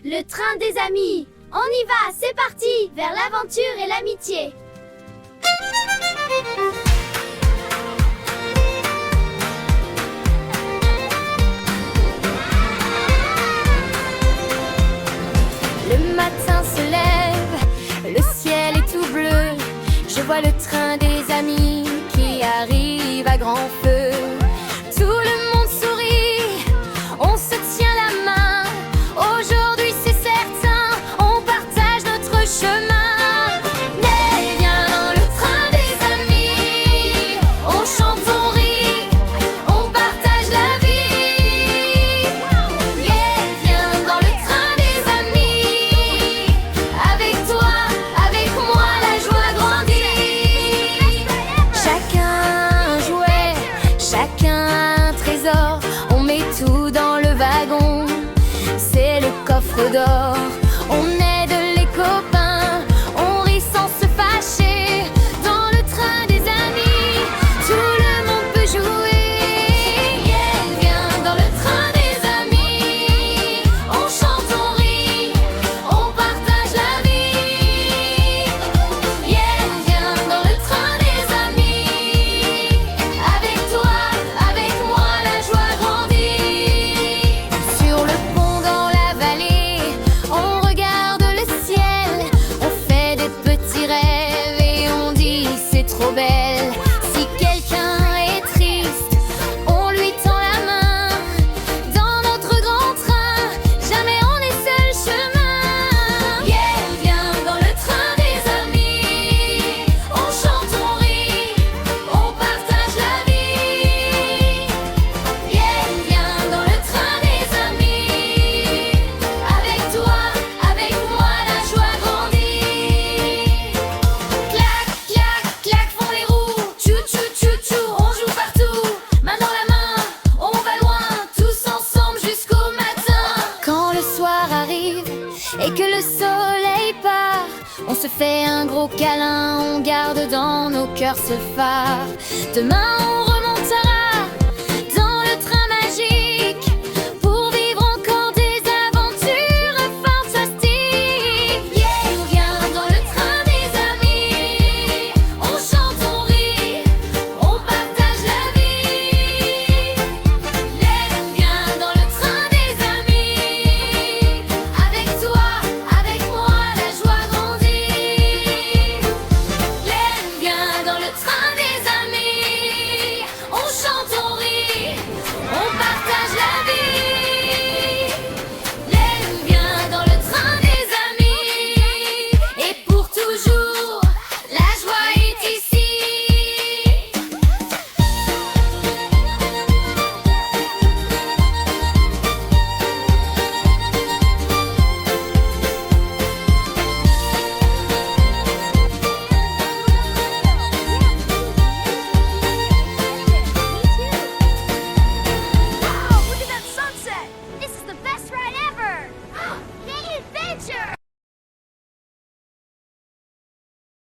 Le train des amis. On y va, c'est parti, vers l'aventure et l'amitié. Le matin se lève, le ciel est tout bleu. Je vois le train des amis qui arrive à grand feu. Tout le monde sourit, on se tient la main. Aujourd'hui c'est certain, on partage notre chemin. Mais viens dans le train des amis, on chante, on rit, on partage la vie. Yeah, viens dans le train des amis, avec toi, avec moi la joie grandit. Chacun un jouet, chacun un trésor, on met tout dans le wagon, c'est le coffre d'or. On aide les copains, on rit sans se fâcher. Dans le train des amis, tout le monde peut jouer. Yeah, viens dans le train des amis, on chante, on rit, on partage la vie. Yeah, viens dans le train des amis, avec toi, avec moi la joie grandit. Sur le pont dans la vallée, on regarde le ciel, on fait des petits rêves et on dit c'est trop belle. Si quelqu'un est triste, on lui tend la main. Dans notre grand train, jamais on est seul chemin. Yeah, viens dans le train des amis, on chante, on rit, on partage la vie. Yeah, viens dans le train des amis, avec toi, avec moi la joie grandit. Clac, clac, clac font les roues, tchou tchou tchou tchou, on joue partout. Main dans la main, on va loin, tous ensemble jusqu'au matin. Quand le soir arrive et que le soleil part, on se fait un gros câlin, on garde dans nos cœurs ce phare. Demain